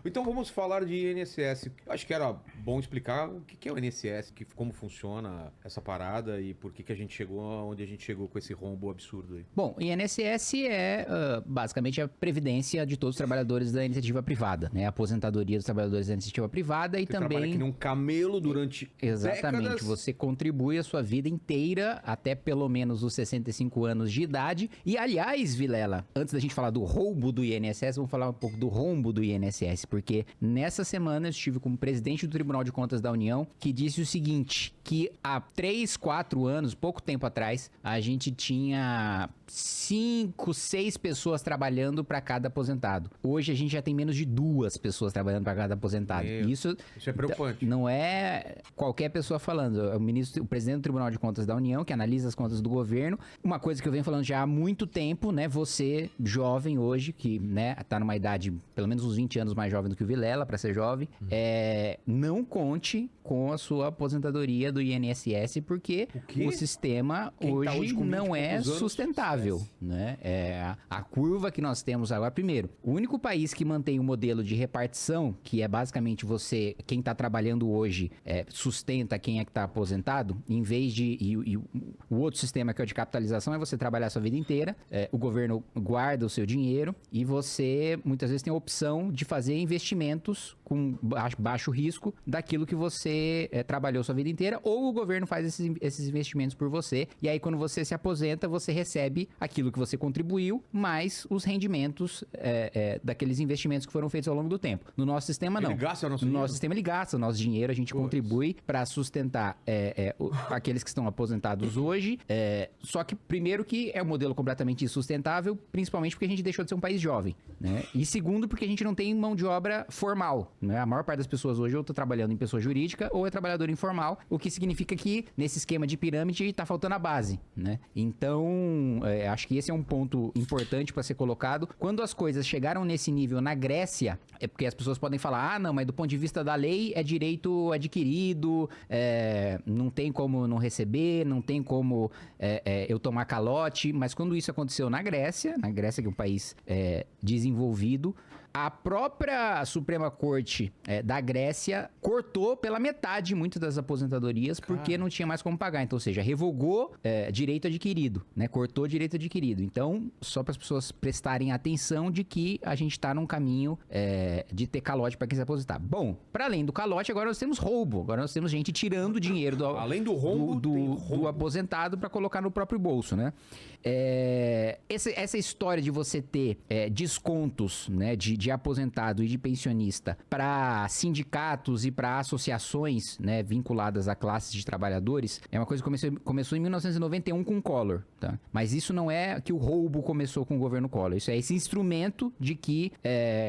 Então vamos falar de INSS. Eu acho que era bom explicar o que é o INSS, como funciona essa parada e por que a gente chegou onde a gente chegou com esse rombo absurdo aí. Bom, o INSS é basicamente a previdência de todos os trabalhadores da iniciativa privada, né? A aposentadoria dos trabalhadores da iniciativa privada e Você também... trabalha que nem um camelo durante Exatamente, décadas. você contribui a sua vida inteira até pelo menos os 65 anos de idade. E aliás, Vilela, antes da gente falar do roubo do INSS, vamos falar um pouco do rombo do INSS, porque nessa semana eu estive com o presidente do Tribunal de Contas da União, que disse o seguinte, que há 3, 4 anos, pouco tempo atrás, a gente tinha 5, 6 pessoas trabalhando para cada aposentado. Hoje a gente já tem menos de 2 pessoas trabalhando para cada aposentado. Isso é preocupante. Não é qualquer pessoa falando. É o presidente do Tribunal de Contas da União, que analisa as contas do governo. Uma coisa que eu venho falando já há muito tempo, né? Você, jovem hoje, que, né, tá numa idade pelo menos uns 20 anos mais jovem do que o Vilela, para ser jovem, não conte com a sua aposentadoria do INSS, porque o sistema hoje não é sustentável, né? A curva que nós temos agora, primeiro, o único país que mantém o modelo de repartição, que é basicamente quem tá trabalhando hoje, sustenta quem é que tá aposentado, em vez de... E o outro sistema, que é o de capitalização, é você trabalhar a sua vida inteira, o governo guarda o seu dinheiro e você, muitas vezes, tem a opção de fazer investimentos com baixo risco daquilo que você trabalhou sua vida inteira, ou o governo faz esses investimentos por você, e aí quando você se aposenta, você recebe aquilo que você contribuiu, mais os rendimentos daqueles investimentos que foram feitos ao longo do tempo. No nosso sistema, não. Ele gasta o nosso no dinheiro? nosso sistema, ele gasta o nosso dinheiro, a gente contribui para sustentar aqueles que estão aposentados hoje, só que, primeiro, que é um modelo completamente insustentável, principalmente porque a gente deixou de ser um país jovem, né? E segundo, porque a gente não tem mão de obra formal, né? A maior parte das pessoas hoje ou tá trabalhando em pessoa jurídica ou é trabalhador informal, o que significa que nesse esquema de pirâmide tá faltando a base, né? Então, acho que esse é um ponto importante para ser colocado. Quando as coisas chegaram nesse nível na Grécia, é porque as pessoas podem falar, não, mas do ponto de vista da lei é direito adquirido, não tem como não receber, não tem como eu tomar calote, mas quando isso aconteceu na Grécia, que é um país desenvolvido, a própria Suprema Corte da Grécia cortou pela metade muitas das aposentadorias porque não tinha mais como pagar. Então, ou seja, revogou direito adquirido, né? Cortou direito adquirido. Então, só para as pessoas prestarem atenção de que a gente está num caminho de ter calote para quem se aposentar. Bom, para além do calote, agora nós temos roubo. Agora nós temos gente tirando dinheiro além do rombo, do aposentado para colocar no próprio bolso, né? Essa história de você ter descontos, né, de aposentado e de pensionista para sindicatos e para associações, né, vinculadas a classes de trabalhadores, é uma coisa que começou em 1991 com o Collor, tá? Mas isso não é que o roubo começou com o governo Collor, isso é esse instrumento de que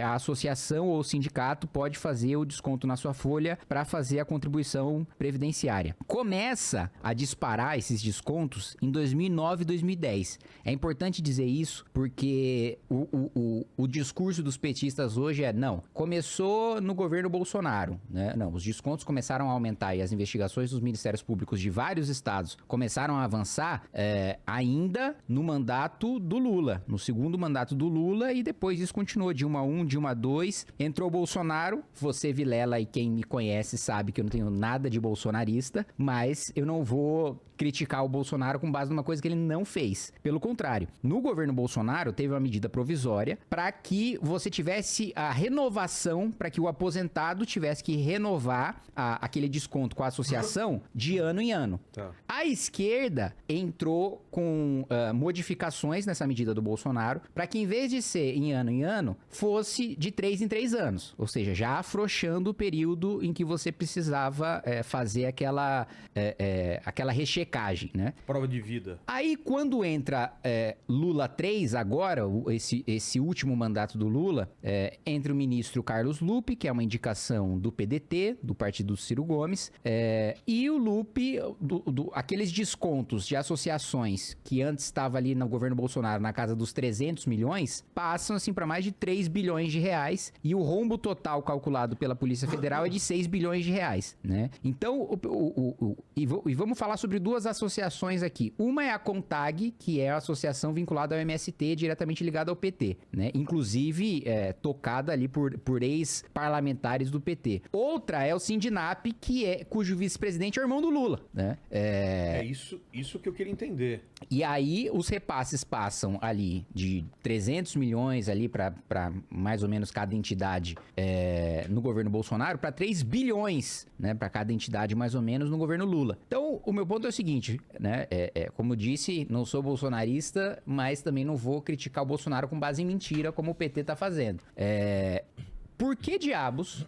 a associação ou o sindicato pode fazer o desconto na sua folha para fazer a contribuição previdenciária. Começa a disparar esses descontos em 2009 e 2010. É importante dizer isso porque o discurso dos petistas hoje não, começou no governo Bolsonaro, né? Não, os descontos começaram a aumentar e as investigações dos ministérios públicos de vários estados começaram a avançar ainda no mandato do Lula, no segundo mandato do Lula, e depois isso continuou, Dilma 1, Dilma 2, entrou o Bolsonaro. Você, Vilela, e quem me conhece sabe que eu não tenho nada de bolsonarista, mas eu não vou criticar o Bolsonaro com base numa coisa que ele não fez. Pelo contrário, no governo Bolsonaro teve uma medida provisória para que você tivesse a renovação, para que o aposentado tivesse que renovar aquele desconto com a associação de ano em ano. Tá. A esquerda entrou com modificações nessa medida do Bolsonaro para que, em vez de ser em ano, fosse de 3 em 3 anos. Ou seja, já afrouxando o período em que você precisava fazer aquela rechecagem, né? Prova de vida. Aí, quando entra Lula 3, agora, esse último mandato do Lula, entre o ministro Carlos Lupe, que é uma indicação do PDT, do partido do Ciro Gomes, e o Lupe, aqueles descontos de associações que antes estava ali no governo Bolsonaro na casa dos 300 milhões, passam assim para mais de 3 bilhões de reais, e o rombo total calculado pela Polícia Federal é de 6 bilhões de reais, né? Então, e vamos falar sobre duas associações aqui. Uma é a CONTAG, que é a associação vinculada ao MST, diretamente ligada ao PT, né? Inclusive, tocada ali por ex-parlamentares do PT. Outra é o Sindinap, cujo vice-presidente é o irmão do Lula, né? Isso que eu queria entender. E aí os repasses passam ali de 300 milhões ali para mais ou menos cada entidade no governo Bolsonaro, para 3 bilhões, né, para cada entidade mais ou menos no governo Lula. Então, o meu ponto é o seguinte, né, como eu disse, não sou bolsonarista, mas também não vou criticar o Bolsonaro com base em mentira, como o PT tá fazendo. Por que diabos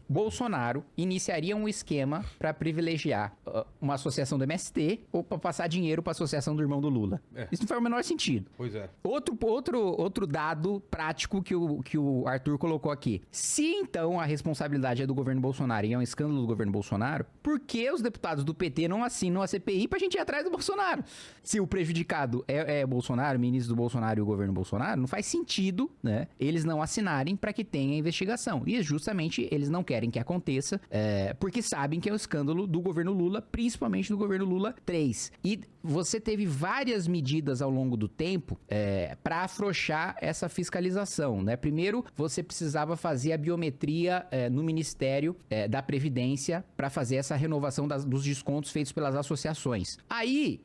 Bolsonaro iniciaria um esquema para privilegiar uma associação do MST ou para passar dinheiro para a associação do irmão do Lula? Isso não faz o menor sentido. Pois é. Outro dado prático que o Arthur colocou aqui. Se então a responsabilidade é do governo Bolsonaro e é um escândalo do governo Bolsonaro, por que os deputados do PT não assinam a CPI pra gente ir atrás do Bolsonaro? Se o prejudicado é Bolsonaro, o ministro do Bolsonaro e o governo Bolsonaro, não faz sentido, né, eles não assinarem para que tenha investigação. E justamente eles não querem que aconteça, porque sabem que é o escândalo do governo Lula, principalmente do governo Lula 3. E você teve várias medidas ao longo do tempo para afrouxar essa fiscalização, né? Primeiro, você precisava fazer a biometria no Ministério da Previdência para fazer essa renovação dos descontos feitos pelas associações. Aí,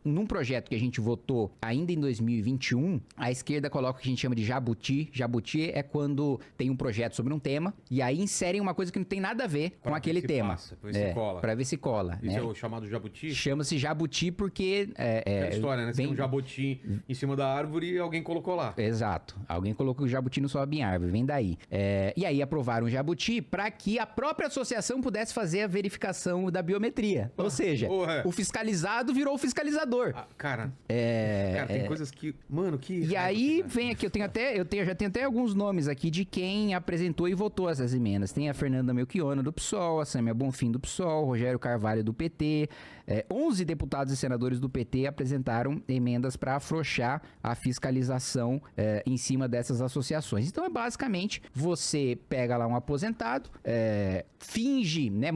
num projeto que a gente votou ainda em 2021, a esquerda coloca o que a gente chama de jabuti. Jabuti é quando tem um projeto sobre um tema e aí inserem uma coisa que não tem nada a ver com aquele tema. Pra ver se cola. Pra ver se cola. Isso né? é o chamado jabuti? Chama-se jabuti porque... É história, né? Você tem um jabuti em cima da árvore e alguém colocou lá. Exato. Alguém colocou o jabuti no sobe em árvore, vem daí. E aí aprovaram o jabuti para que a própria associação pudesse fazer a verificação da biometria. Ou seja, o fiscalizado virou o fiscalizador. Cara, tem coisas que... Mano, que... E aí vem aqui, já tenho até alguns nomes aqui de quem apresentou e votou essas emendas. Tem a Fernanda Melchiona do PSOL, a Sâmia Bonfim do PSOL, Rogério Carvalho do PT. 11 deputados e senadores do PT apresentaram emendas para afrouxar a fiscalização em cima dessas associações. Então é basicamente, você pega lá um aposentado, finge, né,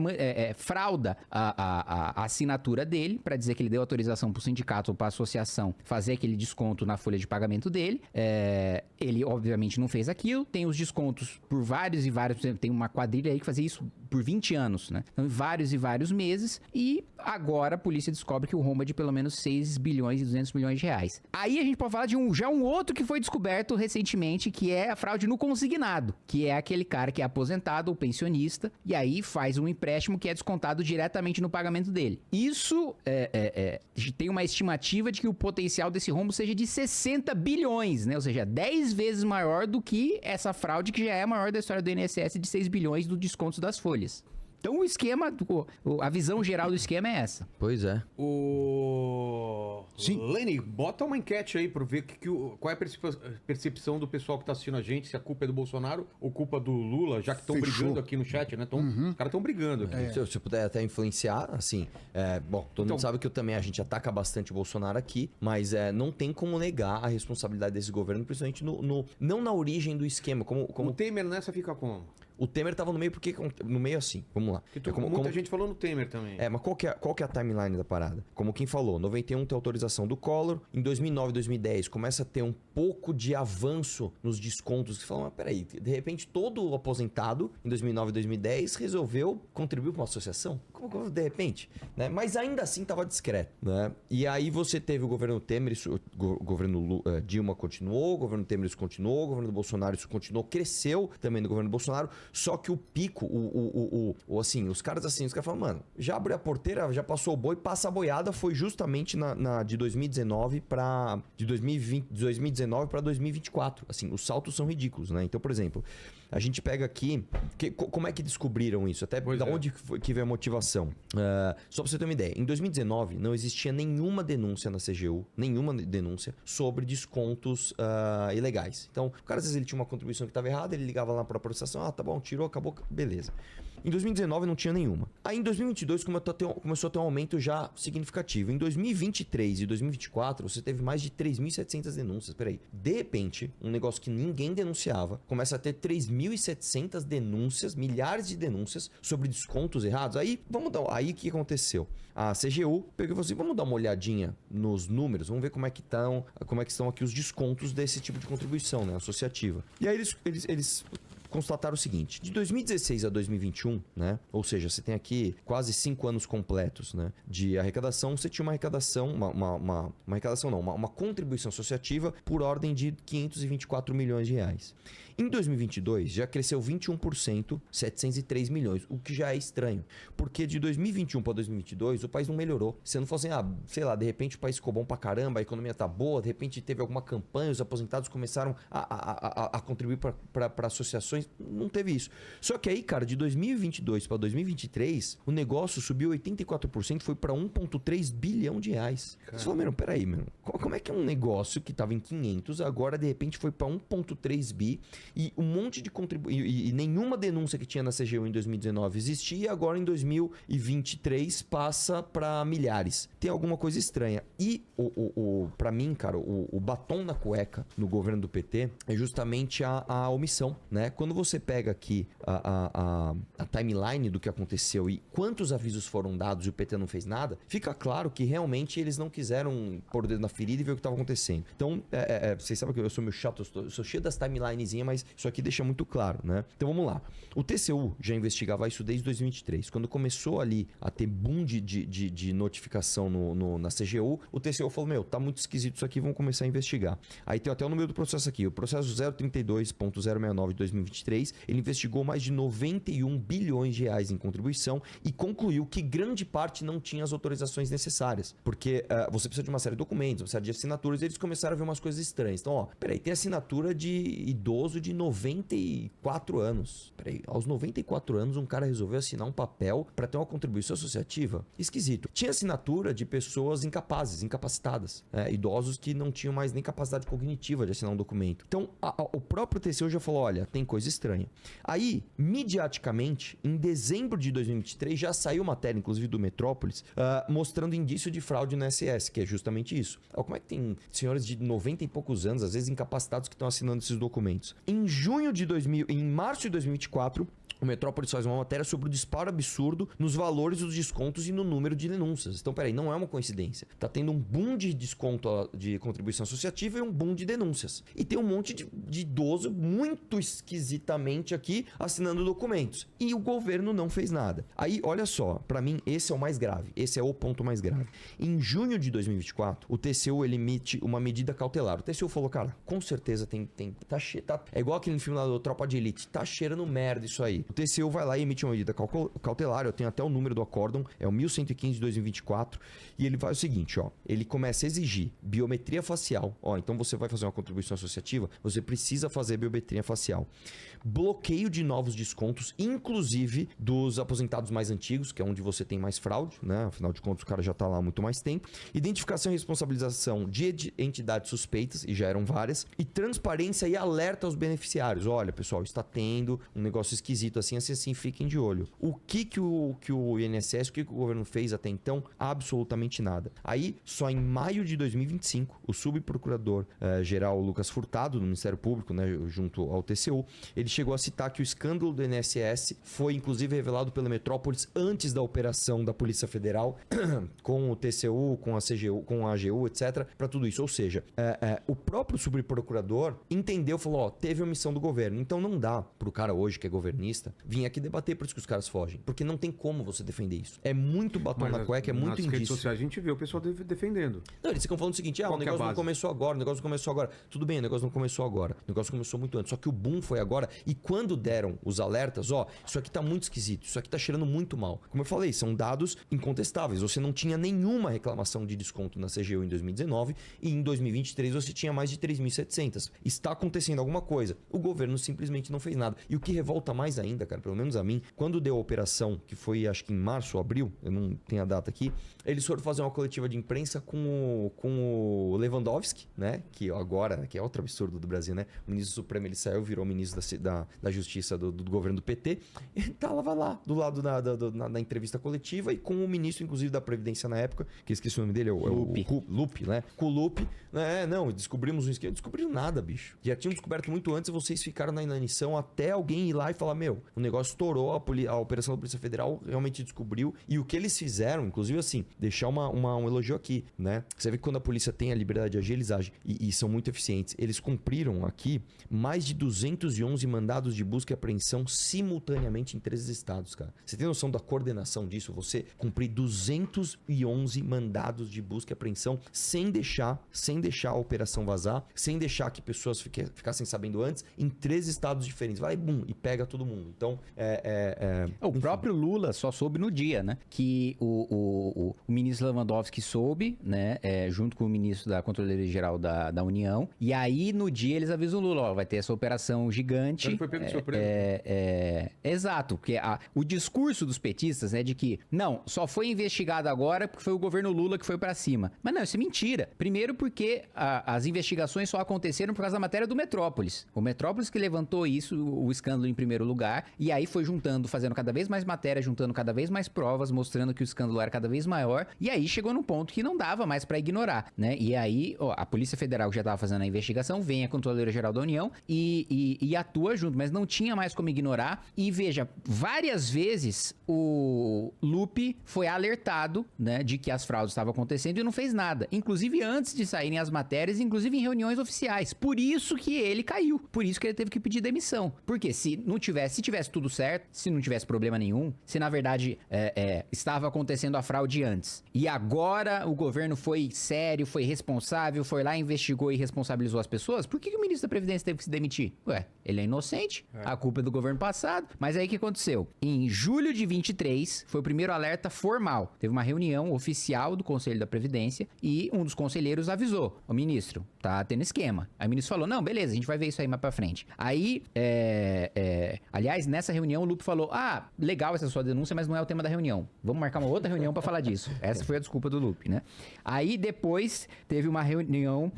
frauda a assinatura dele para dizer que ele deu autorização para o sindicato ou para a associação fazer aquele desconto na folha de pagamento dele. Ele obviamente não fez aquilo, tem os descontos por vários e vários, tem uma quadrilha aí que fazia isso por 20 anos, né? Então, vários e vários meses, e agora a polícia descobre que o rombo é de pelo menos 6 bilhões e 200 milhões de reais. Aí a gente pode falar de um outro que foi descoberto recentemente, que é a fraude no consignado, que é aquele cara que é aposentado ou pensionista, e aí faz um empréstimo que é descontado diretamente no pagamento dele. Isso tem uma estimativa de que o potencial desse rombo seja de 60 bilhões, né? Ou seja, 10 vezes maior do que essa fraude que já é a maior da história do INSS, de 6 bilhões do desconto das folhas. Então o esquema, a visão geral do esquema é essa. Pois é. Sim. Lenny, bota uma enquete aí pra ver qual é a percepção do pessoal que tá assistindo a gente, se a culpa é do Bolsonaro ou culpa do Lula, já que estão brigando aqui no chat, né? Os caras estão brigando aqui. Se eu puder até influenciar, assim, todo mundo sabe que a gente ataca bastante o Bolsonaro aqui, mas não tem como negar a responsabilidade desse governo, principalmente não na origem do esquema. Como... O Temer nessa fica como? O Temer tava no meio porque... No meio assim, vamos lá. Muita gente falou no Temer também. Mas qual que é a timeline da parada? Como quem falou, 91 tem autorização do Collor, em 2009, 2010 começa a ter um pouco de avanço nos descontos, que falam, mas peraí, de repente todo aposentado em 2009, 2010 resolveu contribuir para uma associação? Como de repente? Né? Mas ainda assim tava discreto, né? E aí você teve o governo Temer, o governo Dilma continuou, o governo Temer isso continuou, o governo do Bolsonaro isso continuou, cresceu também no governo do Bolsonaro. Só que o pico, os caras falam, mano, já abriu a porteira, já passou o boi, passa a boiada, foi justamente de 2019 para 2019 para 2024. Assim, os saltos são ridículos, né? Então, por exemplo, a gente pega aqui, como é que descobriram isso? Até da onde que veio a motivação? Só pra você ter uma ideia, em 2019 não existia nenhuma denúncia na CGU, sobre descontos ilegais. Então, o cara às vezes ele tinha uma contribuição que estava errada, ele ligava lá para a processação, tá bom, tirou, acabou, beleza. Em 2019 não tinha nenhuma. Aí em 2022 começou a ter um aumento já significativo. Em 2023 e 2024 você teve mais de 3.700 denúncias. Peraí, de repente, um negócio que ninguém denunciava começa a ter 3.000 2.700 denúncias, milhares de denúncias sobre descontos errados. Aí, aí o que aconteceu? A CGU pegou e falou assim, vamos dar uma olhadinha nos números, vamos ver como é que estão aqui os descontos desse tipo de contribuição, né, associativa. E aí eles constataram o seguinte, de 2016 a 2021, né? Ou seja, você tem aqui quase 5 anos completos, né, de arrecadação, você tinha uma arrecadação, uma contribuição associativa por ordem de 524 milhões de reais. Em 2022, já cresceu 21%, 703 milhões, o que já é estranho. Porque de 2021 para 2022, o país não melhorou. Você não falou assim, sei lá, de repente o país ficou bom pra caramba, a economia tá boa, de repente teve alguma campanha, os aposentados começaram a contribuir para associações. Não teve isso. Só que aí, cara, de 2022 para 2023, o negócio subiu 84%, foi para 1,3 bilhão de reais. Caramba. Você falou, mano, peraí, mano, como é que é um negócio que tava em 500, agora de repente foi para 1,3 bi, e um monte de e nenhuma denúncia que tinha na CGU em 2019 existia, e agora em 2023 passa para milhares. Tem alguma coisa estranha. E para mim, cara, o batom na cueca no governo do PT é justamente a omissão, né? Quando você pega aqui a timeline do que aconteceu e quantos avisos foram dados e o PT não fez nada, fica claro que realmente eles não quiseram pôr o dedo na ferida e ver o que estava acontecendo. Então, vocês sabem que eu sou meio chato, eu sou cheio das timelinezinhas, mas isso aqui deixa muito claro, né? Então vamos lá. O TCU já investigava isso desde 2023. Quando começou ali a ter boom de notificação na CGU, o TCU falou, tá muito esquisito isso aqui, vamos começar a investigar. Aí tem até o número do processo aqui, o processo 032.069 de 2023, ele investigou mais de 91 bilhões de reais em contribuição e concluiu que grande parte não tinha as autorizações necessárias, porque você precisa de uma série de documentos, você precisa de assinaturas, e eles começaram a ver umas coisas estranhas. Então, peraí, tem assinatura de idoso de 94 anos. Peraí, aos 94 anos um cara resolveu assinar um papel para ter uma contribuição associativa? Esquisito. Tinha assinatura de pessoas incapacitadas, idosos que não tinham mais nem capacidade cognitiva de assinar um documento. Então, o próprio TCU já falou, olha, tem coisa estranha. Aí, midiaticamente, em dezembro de 2023, já saiu matéria, inclusive do Metrópolis, mostrando indício de fraude no INSS, que é justamente isso. Como é que tem senhores de 90 e poucos anos, às vezes incapacitados, que estão assinando esses documentos? Em março de 2024, o Metrópolis faz uma matéria sobre o disparo absurdo nos valores dos descontos e no número de denúncias. Então, peraí, não é uma coincidência. Tá tendo um boom de desconto de contribuição associativa e um boom de denúncias. E tem um monte de idoso muito esquisitamente aqui assinando documentos. E o governo não fez nada. Aí, olha só, pra mim, esse é o mais grave. Esse é o ponto mais grave. Em junho de 2024, o TCU ele emite uma medida cautelar. O TCU falou, cara, com certeza é igual aquele filme lá do Tropa de Elite. Tá cheirando merda isso aí. O TCU vai lá e emite uma medida cautelar, eu tenho até o número do acórdão, é o 1115 de 2024, e ele faz o seguinte, ele começa a exigir biometria facial, então você vai fazer uma contribuição associativa, você precisa fazer biometria facial. Bloqueio de novos descontos, inclusive dos aposentados mais antigos, que é onde você tem mais fraude, né? Afinal de contas o cara já tá lá há muito mais tempo. Identificação e responsabilização de entidades suspeitas, e já eram várias, e transparência e alerta aos beneficiários. Olha, pessoal, está tendo um negócio esquisito assim, fiquem de olho. O que o INSS, o que o governo fez até então? Absolutamente nada. Aí, só em maio de 2025, o subprocurador geral Lucas Furtado, do Ministério Público, né, junto ao TCU, ele chegou a citar que o escândalo do INSS foi, inclusive, revelado pela Metrópolis antes da operação da Polícia Federal, com o TCU, com a CGU, com a AGU, etc., para tudo isso. Ou seja, o próprio subprocurador entendeu, falou, teve omissão do governo. Então, não dá pro cara hoje, que é governista, vir aqui debater, por isso que os caras fogem. Porque não tem como você defender isso. É muito batom na cueca, é muito indício. Nas redes sociais a gente vê o pessoal defendendo. Não, eles ficam falando o seguinte, o negócio não começou agora, Tudo bem, o negócio não começou agora. O negócio começou muito antes. Só que o boom foi agora. E quando deram os alertas, isso aqui tá muito esquisito, isso aqui tá cheirando muito mal. Como eu falei, são dados incontestáveis. Você não tinha nenhuma reclamação de desconto na CGU em 2019 e em 2023 você tinha mais de 3.700. Está acontecendo alguma coisa. O governo simplesmente não fez nada. E o que revolta mais ainda ainda, cara, pelo menos a mim, quando deu a operação, que foi acho que em março ou abril, eu não tenho a data aqui, eles foram fazer uma coletiva de imprensa com o Lewandowski, né? Que agora, que é outro absurdo do Brasil, né? O ministro Supremo, ele saiu, virou ministro da Justiça do governo do PT. Ele tava lá, do lado na entrevista coletiva e com o ministro, inclusive, da Previdência na época, que eu esqueci o nome dele, o Lupe, né? Com o Lupe, não, descobrimos um esquema. Não descobriram nada, bicho. Já tinham descoberto muito antes e vocês ficaram na inanição até alguém ir lá e falar, meu, o negócio estourou, a operação da Polícia Federal realmente descobriu. E o que eles fizeram, inclusive assim, deixar um elogio aqui, né? Você vê que quando a polícia tem a liberdade de agir, eles agem e são muito eficientes. Eles cumpriram aqui mais de 211 mandados de busca e apreensão simultaneamente em 13 estados, cara. Você tem noção da coordenação disso? Você cumprir 211 mandados de busca e apreensão sem deixar a operação vazar, sem deixar que pessoas ficassem sabendo antes, em 13 estados diferentes. Vai, bum, e pega todo mundo. Então, O próprio Lula só soube no dia, né? Que o ministro Lewandowski soube, né? Junto com o ministro da Controladoria Geral da União. E aí, no dia, eles avisam o Lula, ó, vai ter essa operação gigante. Ele foi pego de surpresa. Exato, porque o discurso dos petistas é de que, não, só foi investigado agora porque foi o governo Lula que foi pra cima. Mas não, isso é mentira. Primeiro porque as investigações só aconteceram por causa da matéria do Metrópolis. O Metrópolis que levantou isso, o escândalo em primeiro lugar, e aí foi fazendo cada vez mais matéria, juntando cada vez mais provas, mostrando que o escândalo era cada vez maior, e aí chegou num ponto que não dava mais pra ignorar, né? E aí, a Polícia Federal que já tava fazendo a investigação, vem a Controladoria Geral da União e atua junto, mas não tinha mais como ignorar. E veja, várias vezes o Lupe foi alertado, né, de que as fraudes estavam acontecendo e não fez nada. Inclusive antes de saírem as matérias, inclusive em reuniões oficiais. Por isso que ele caiu. Por isso que ele teve que pedir demissão. Porque se tivesse tudo certo, se não tivesse problema nenhum, se na verdade estava acontecendo a fraude antes, e agora o governo foi sério, foi responsável, foi lá, investigou e responsabilizou as pessoas, por que o ministro da Previdência teve que se demitir? Ué, ele é inocente, a culpa é do governo passado. Mas aí o que aconteceu? Em julho de 23, foi o primeiro alerta formal. Teve uma reunião oficial do Conselho da Previdência e um dos conselheiros avisou: ô ministro, tá tendo esquema. Aí o ministro falou: não, beleza, a gente vai ver isso aí mais pra frente. Aí, aliás, nessa reunião o Lupe falou: ah, legal essa sua denúncia, mas não é o tema da reunião. Vamos marcar uma outra reunião pra falar disso. Essa foi a desculpa do Lupe, né? Aí depois teve uma reunião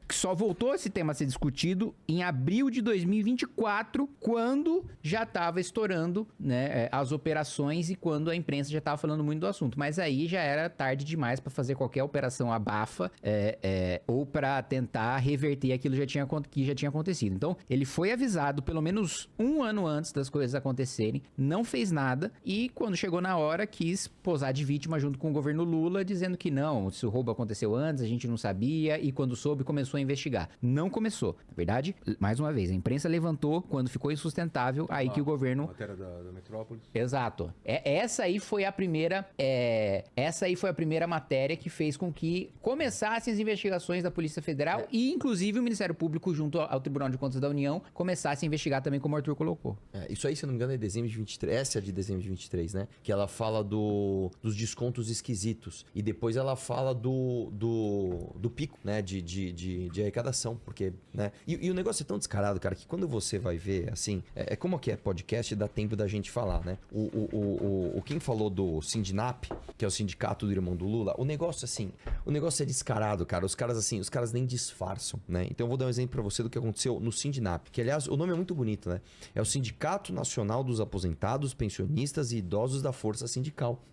que só voltou esse tema a ser discutido em abril de 2024, quando já tava estourando, né, as operações e quando a imprensa já tava falando muito do assunto. Mas aí já era tarde demais pra fazer qualquer operação abafa ou pra tentar reverter aquilo que já tinha acontecido. Então, ele foi avisado pelo menos um ano antes das coisas acontecerem, não fez nada e quando chegou na hora quis posar de vítima junto com o governo Lula, dizendo que não, se o roubo aconteceu antes, a gente não sabia e quando soube começou a investigar. Não começou. Na verdade, mais uma vez, a imprensa levantou quando ficou insustentável, aí que o governo... Matéria da Metrópolis. Exato. Essa aí foi a primeira matéria que fez com que começassem as investigações da Polícia Federal e, inclusive, o Ministério Público, junto ao Tribunal de Contas da União, começasse a investigar também, como o Arthur colocou. Isso aí, se eu não me engano, é dezembro de 23. Essa é de dezembro de 23, né? Que ela fala dos descontos esquisitos. E depois ela fala do pico, né? De arrecadação. Porque, né? E o negócio é tão descarado, cara, que quando você vai ver, assim... como aqui é podcast, dá tempo da gente falar, né? Quem falou do Sindinap, que é o sindicato do irmão do Lula, o negócio é descarado, cara. Os caras nem disfarçam, né? Então eu vou dar um exemplo pra você do que aconteceu no Sindinap, que aliás, o nome é muito bonito, né? É o Sindicato Nacional dos Aposentados, Pensionistas e Idosos da Força Sindical.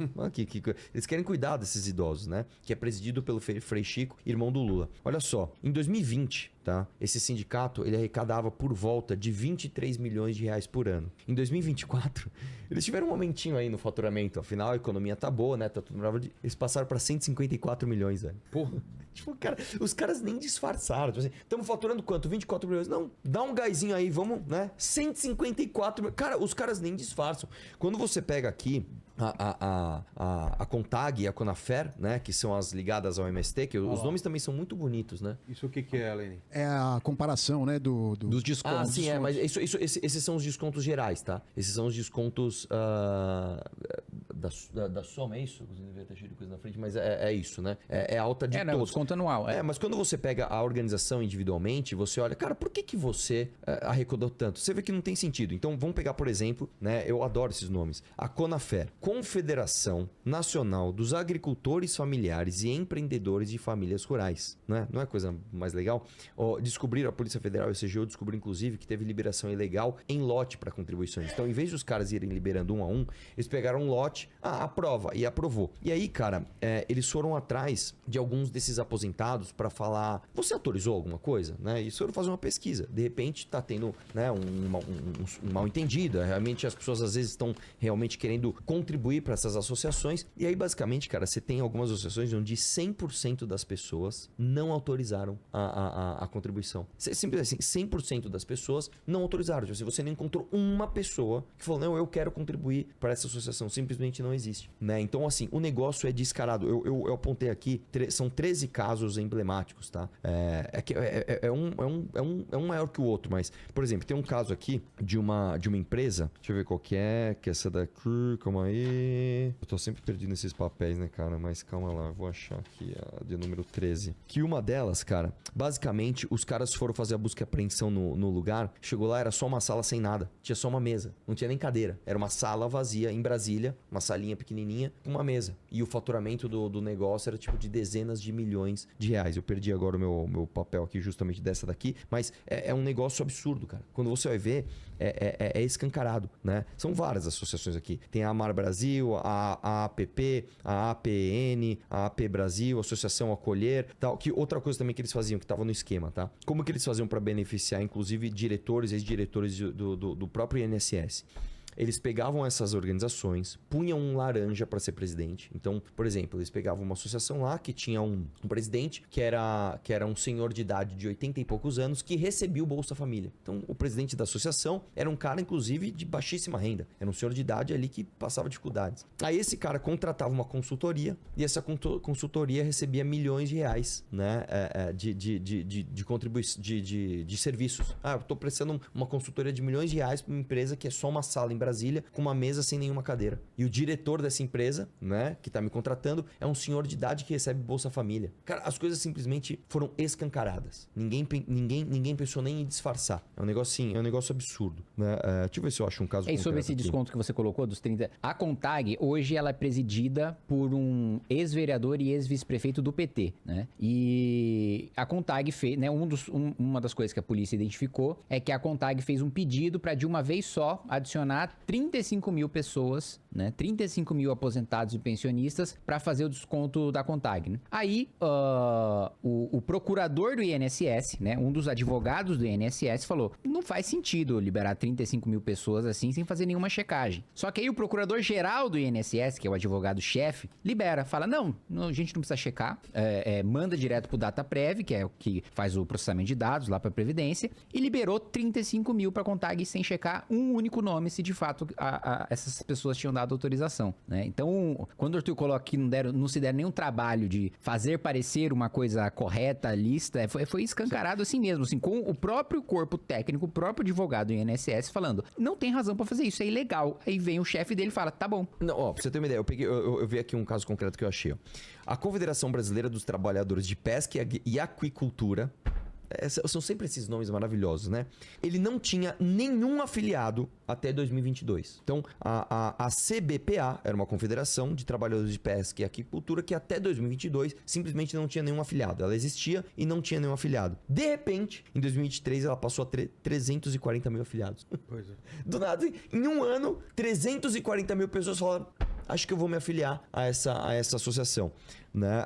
Eles querem cuidar desses idosos, né? Que é presidido pelo Frei Chico, irmão do Lula. Olha só, em 2020... tá? Esse sindicato, ele arrecadava por volta de 23 milhões de reais por ano. Em 2024, eles tiveram um aumentinho aí no faturamento. Afinal, a economia tá boa, né? Tá tudo maravilhoso. Eles passaram para 154 milhões, velho. Porra. Tipo, cara, os caras nem disfarçaram. Tipo assim, estamos faturando quanto? 24 milhões? Não, dá um gásinho aí, vamos, né? 154 milhões. Cara, os caras nem disfarçam. Quando você pega aqui a Contag e a Conafer, né? Que são as ligadas ao MST, que os nomes também são muito bonitos, né? Isso o que é, Lene? É a comparação, né, dos descontos. Ah, sim, mas esses são os descontos gerais, tá? Esses são os descontos da soma, é isso? Você devia ter cheio de coisa na frente, mas é isso, né? É alta de todos. Desconto anual. Mas quando você pega a organização individualmente, você olha, cara, por que você arrecadou tanto? Você vê que não tem sentido. Então, vamos pegar, por exemplo, né? Eu adoro esses nomes. A Conafer, Confederação Nacional dos Agricultores Familiares e Empreendedores de Famílias Rurais, né? Não é coisa mais legal? Descobriram, a Polícia Federal e o CGU descobriu, inclusive, que teve liberação ilegal em lote para contribuições. Então, em vez dos caras irem liberando um a um, eles pegaram um lote, aprova, e aprovou. E aí, cara, eles foram atrás de alguns desses aposentados para falar, você autorizou alguma coisa? Né? E foram fazer uma pesquisa. De repente, tá tendo, né, um mal entendido. Realmente, as pessoas às vezes estão realmente querendo contribuir para essas associações. E aí, basicamente, cara, você tem algumas associações onde 100% das pessoas não autorizaram a contribuição. Simples assim, 100% das pessoas não autorizaram. Tipo, se você não encontrou uma pessoa que falou, não, eu quero contribuir para essa associação, simplesmente não existe, né? Então, assim, o negócio é descarado. Eu apontei aqui, são 13 casos emblemáticos, tá? Um maior que o outro, mas, por exemplo, tem um caso aqui de uma empresa, deixa eu ver qual que é essa daqui, calma aí. Eu tô sempre perdido nesses papéis, né, cara? Mas calma lá, vou achar aqui a de número 13. Que uma delas, cara, basicamente, os caras foram fazer a busca e apreensão no lugar, chegou lá, era só uma sala sem nada, tinha só uma mesa, não tinha nem cadeira, era uma sala vazia em Brasília, uma salinha pequenininha, com uma mesa. E o faturamento do negócio era tipo de dezenas de milhões de reais. Eu perdi agora o meu papel aqui justamente dessa daqui, mas é um negócio absurdo, cara. Quando você vai ver, é escancarado, né? São várias associações aqui. Tem a Amar Brasil, a APP, a APN, a AP Brasil, a Associação Acolher, tal. Que outra coisa também que eles faziam, que estava no esquema, tá? Como que eles faziam para beneficiar, inclusive, diretores e ex-diretores do próprio INSS? Eles pegavam essas organizações, punham um laranja para ser presidente. Então, por exemplo, eles pegavam uma associação lá que tinha um presidente que era um senhor de idade de 80 e poucos anos que recebia o Bolsa Família. Então, o presidente da associação era um cara, inclusive, de baixíssima renda. Era um senhor de idade ali que passava dificuldades. Aí esse cara contratava uma consultoria e essa consultoria recebia milhões de reais, né, de contribuição, de serviços. Eu tô prestando uma consultoria de milhões de reais para uma empresa que é só uma sala em Brasília com uma mesa sem nenhuma cadeira. E o diretor dessa empresa, né, que tá me contratando, é um senhor de idade que recebe Bolsa Família. Cara, as coisas simplesmente foram escancaradas. Ninguém pensou nem em disfarçar. É um negócio assim, é um negócio absurdo, né? Deixa eu ver se eu acho um caso concreto sobre esse aqui. desconto que você colocou dos 30... A CONTAG, hoje, ela é presidida por um ex-vereador e ex-vice-prefeito do PT, né? E a CONTAG fez, né, uma das coisas que a polícia identificou é que a CONTAG fez um pedido para de uma vez só adicionar 35 mil pessoas, né? 35 mil aposentados e pensionistas para fazer o desconto da CONTAG, né? Aí, o procurador do INSS, né? Um dos advogados do INSS falou, não faz sentido liberar 35 mil pessoas assim sem fazer nenhuma checagem. Só que aí o procurador-geral do INSS, que é o advogado-chefe, libera, fala, não, a gente não precisa checar, manda direto pro DataPrev, que é o que faz o processamento de dados lá pra Previdência, e liberou 35 mil pra CONTAG sem checar um único nome, se de fato essas pessoas tinham dado autorização, né? Então, quando o Arthur coloca que não se der nenhum trabalho de fazer parecer uma coisa correta, lista, foi escancarado assim mesmo, assim, com o próprio corpo técnico, o próprio advogado do INSS falando, não tem razão pra fazer isso, é ilegal. Aí vem o chefe dele e fala, tá bom. Não, pra você ter uma ideia, eu vi aqui um caso concreto que eu achei, ó. A Confederação Brasileira dos Trabalhadores de Pesca e Aquicultura, são sempre esses nomes maravilhosos, né? Ele não tinha nenhum afiliado até 2022. Então, a CBPA era uma confederação de trabalhadores de pesca e aquicultura que até 2022 simplesmente não tinha nenhum afiliado. Ela existia e não tinha nenhum afiliado. De repente, em 2023, ela passou a ter 340 mil afiliados. Pois é. Do nada, em um ano, 340 mil pessoas falaram, acho que eu vou me afiliar a essa associação, né?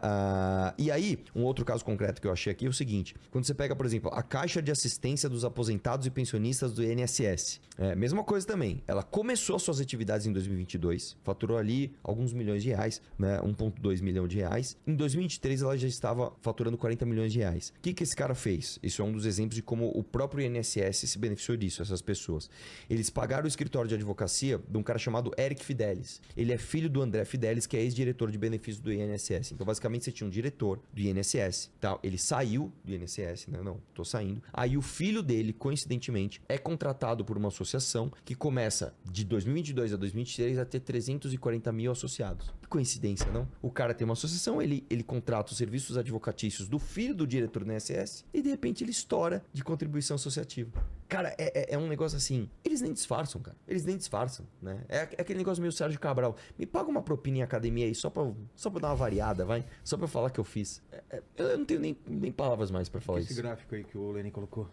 E aí, um outro caso concreto que eu achei aqui é o seguinte, quando você pega, por exemplo, a Caixa de Assistência dos Aposentados e Pensionistas do INSS, mesma coisa também, ela começou suas atividades em 2022, faturou ali alguns milhões de reais, né? 1,2 milhão de reais. Em 2023 ela já estava faturando 40 milhões de reais. O que esse cara fez? Isso é um dos exemplos de como o próprio INSS se beneficiou disso, essas pessoas. Eles pagaram o escritório de advocacia de um cara chamado Eric Fidelis. Ele é filho do André Fidelis, que é ex-diretor de benefícios do INSS. Então, basicamente, você tinha um diretor do INSS, tá? Ele saiu do INSS, né? Não, tô saindo. Aí o filho dele, coincidentemente, é contratado por uma associação que começa de 2022 a 2023 a ter 340 mil associados. Que coincidência, não? O cara tem uma associação, ele contrata os serviços advocatícios do filho do diretor do INSS e, de repente, ele estoura de contribuição associativa. Cara, é um negócio assim. Eles nem disfarçam, cara. Eles nem disfarçam, né? É aquele negócio meio Sérgio Cabral. Me paga uma propina em academia aí, só pra dar uma variada, vai? Só pra eu falar que eu fiz. Eu não tenho nem palavras mais pra falar Esse isso. gráfico aí que o Lenin colocou.